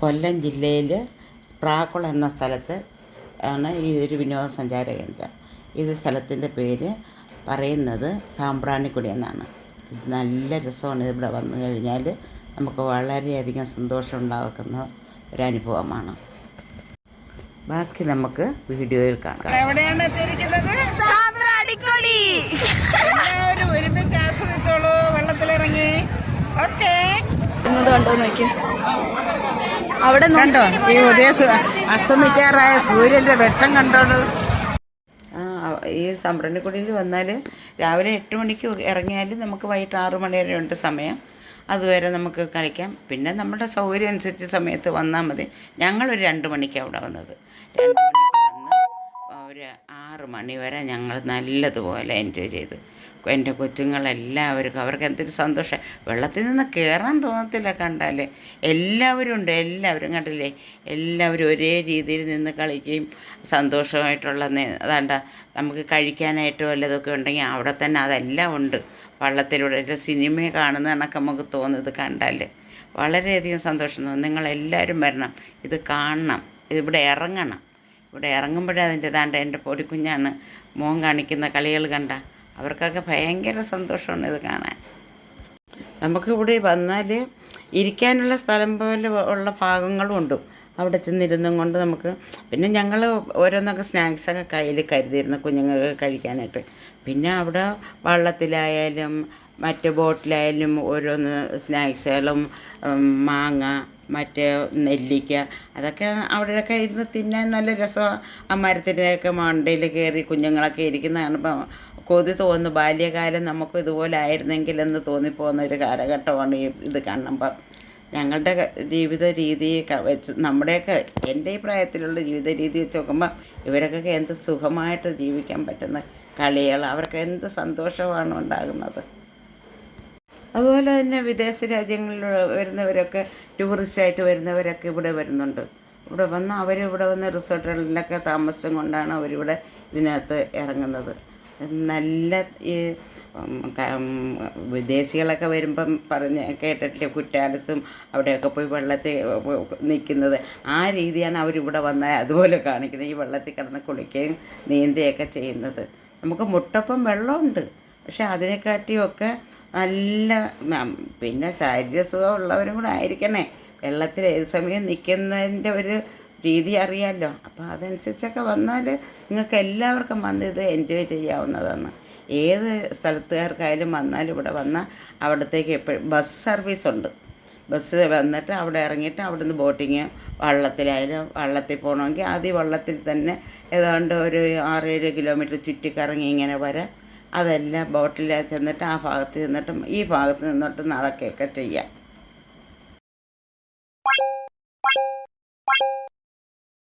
കൊല്ലം ജില്ലയിൽ പ്രാക്കുളം എന്ന സ്ഥലത്ത് ആണ് ഈ ഒരു വിനോദസഞ്ചാര കേന്ദ്രം. ഇത് സ്ഥലത്തിൻ്റെ പേര് പറയുന്നത് സാമ്പ്രാണിക്കൊടി എന്നാണ്. നല്ല രസമാണ് ഇവിടെ വന്നു കഴിഞ്ഞാൽ നമുക്ക് വളരെയധികം സന്തോഷം ഉണ്ടാക്കുന്ന ഒരനുഭവമാണ്. ബാക്കി നമുക്ക് വീഡിയോയിൽ കാണാം. എവിടെയാണ് എത്തിയിരിക്കുന്നത്? സാമ്പ്രാണിക്കൊടി. എല്ലാവരും ഒരുമിച്ച് ആസ്വദിച്ചോളൂ, വെള്ളത്തിലിറങ്ങി. ഓക്കെ, കണ്ടോ നോക്കി അവിടെ കണ്ടോ ഈ അസ്തമിക്കാറായ സൂര്യന്റെ വെട്ടം കണ്ടോളൂ. ഈ സാമ്പ്രാണിക്കൊടിയിൽ വന്നാൽ രാവിലെ 8 മണിക്ക് ഇറങ്ങിയാൽ നമുക്ക് വൈകിട്ട് 6 മണി വരെ ഉണ്ട് സമയം. അതുവരെ നമുക്ക് കളിക്കാം. പിന്നെ നമ്മുടെ സൗകര്യം അനുസരിച്ച് സമയത്ത് വന്നാൽ മതി. ഞങ്ങളൊരു 2 മണിക്കാണ് അവിടെ വന്നത്. 2 മണിക്ക് വന്ന് ഒരു 6 മണി വരെ ഞങ്ങൾ നല്ലതുപോലെ എൻജോയ് ചെയ്ത്. എൻ്റെ കൊച്ചുങ്ങളെല്ലാവർക്കും അവർക്ക് എന്തൊരു സന്തോഷം. വെള്ളത്തിൽ നിന്ന് കയറാൻ തോന്നത്തില്ല കണ്ടാൽ. എല്ലാവരും ഉണ്ട്, എല്ലാവരും കണ്ടില്ലേ, എല്ലാവരും ഒരേ രീതിയിൽ നിന്ന് കളിക്കുകയും സന്തോഷമായിട്ടുള്ള അതാണ്ട നമുക്ക് കഴിക്കാനായിട്ട് വല്ലതൊക്കെ ഉണ്ടെങ്കിൽ അവിടെ തന്നെ അതെല്ലാം ഉണ്ട്. വള്ളത്തിലൂടെ ഒരു സിനിമ കാണുന്ന കണക്ക് നമുക്ക് തോന്നുന്നത് കണ്ടാൽ വളരെയധികം സന്തോഷം തോന്നും. നിങ്ങളെല്ലാവരും വരണം, ഇത് കാണണം, ഇവിടെ ഇറങ്ങണം. ഇവിടെ ഇറങ്ങുമ്പോഴേ അതിൻ്റെ എൻ്റെ പൊടിക്കുഞ്ഞാണ് മോൻ കാണിക്കുന്ന കളികൾ കണ്ട അവർക്കൊക്കെ ഭയങ്കര സന്തോഷമാണ് ഇത് കാണാൻ. നമുക്കിവിടെ വന്നാൽ ഇരിക്കാനുള്ള സ്ഥലം പോലെ ഉള്ള ഭാഗങ്ങളും ഉണ്ട്. അവിടെ ചെന്നിരുന്നും കൊണ്ട് നമുക്ക് പിന്നെ ഞങ്ങൾ ഓരോന്നൊക്കെ സ്നാക്സൊക്കെ കയ്യിൽ കരുതിയിരുന്നു കുഞ്ഞുങ്ങൾക്ക് കഴിക്കാനായിട്ട്. പിന്നെ അവിടെ വള്ളത്തിലായാലും മറ്റ് ബോട്ടിലായാലും ഓരോന്ന് സ്നാക്സുകളും മാങ്ങ മറ്റേ നെല്ലിക്ക അതൊക്കെ അവിടെയൊക്കെ ഇരുന്ന് തിന്നാൻ നല്ല രസമാണ്. ആ മരത്തിൻ്റെയൊക്കെ മണ്ടയിൽ കയറി കുഞ്ഞുങ്ങളൊക്കെ ഇരിക്കുന്ന കാണുമ്പോൾ കൊതി തോന്നുന്നു. ബാല്യകാലം നമുക്ക് ഇതുപോലെ ആയിരുന്നെങ്കിലെന്ന് തോന്നിപ്പോകുന്ന ഒരു കാലഘട്ടമാണ് ഇത് കാണുമ്പം. ഞങ്ങളുടെ ജീവിത രീതി വെച്ച് നമ്മുടെയൊക്കെ എൻ്റെ ഈ പ്രായത്തിലുള്ള ജീവിത രീതി വെച്ച് നോക്കുമ്പോൾ ഇവരൊക്കെ എന്ത് സുഖമായിട്ട് ജീവിക്കാൻ പറ്റുന്ന കളികൾ, അവർക്ക് എന്ത് സന്തോഷമാണ് ഉണ്ടാകുന്നത്. അതുപോലെ തന്നെ വിദേശ രാജ്യങ്ങളിൽ വരുന്നവരൊക്കെ ടൂറിസ്റ്റായിട്ട് വരുന്നവരൊക്കെ ഇവിടെ വരുന്നുണ്ട്. ഇവിടെ വന്ന് അവരിവിടെ വന്ന് റിസോർട്ടുകളിലൊക്കെ താമസം കൊണ്ടാണ് അവരിവിടെ ഇതിനകത്ത് ഇറങ്ങുന്നത്. നല്ല ഈ വിദേശികളൊക്കെ വരുമ്പം കേട്ടിട്ടില്ലേ കുറ്റാലത്തും അവിടെയൊക്കെ പോയി വെള്ളത്തിൽ നിൽക്കുന്നത്. ആ രീതിയാണ് അവരിവിടെ വന്നാൽ അതുപോലെ കാണിക്കുന്നത്. ഈ വെള്ളത്തിൽ കിടന്ന് കുളിക്കുകയും നീന്തുകയൊക്കെ ചെയ്യുന്നത്. നമുക്ക് മുട്ടപ്പം വെള്ളമുണ്ട്, പക്ഷെ അതിനെക്കാട്ടിയൊക്കെ നല്ല പിന്നെ ശാരീരിക സുഖം ഉള്ളവരും കൂടെ ആയിരിക്കണേ. വെള്ളത്തിൽ ഏത് സമയം നിൽക്കുന്നതിൻ്റെ ഒരു രീതി അറിയാമല്ലോ. അപ്പോൾ അതനുസരിച്ചൊക്കെ വന്നാൽ നിങ്ങൾക്ക് എല്ലാവർക്കും വന്ന് ഇത് എൻജോയ് ചെയ്യാവുന്നതാണ്. ഏത് സ്ഥലത്തുകാർക്കായാലും വന്നാൽ ഇവിടെ വന്നാൽ അവിടത്തേക്ക് എപ്പോഴും ബസ് സർവീസുണ്ട്. ബസ് വന്നിട്ട് അവിടെ ഇറങ്ങിയിട്ട് അവിടുന്ന് ബോട്ടിങ് വള്ളത്തിലായാലും വള്ളത്തിൽ പോകണമെങ്കിൽ ആദ്യം വള്ളത്തിൽ തന്നെ ഏതാണ്ട് ഒരു 6-7 കിലോമീറ്റർ ചുറ്റിക്കറങ്ങി ഇങ്ങനെ വരാം. അതെല്ലാം ബോട്ടിൽ ചെന്നിട്ട് ആ ഭാഗത്ത് ചെന്നിട്ടും ഈ ഭാഗത്ത് നിന്നിട്ട് നടക്കുകയൊക്കെ ചെയ്യാം.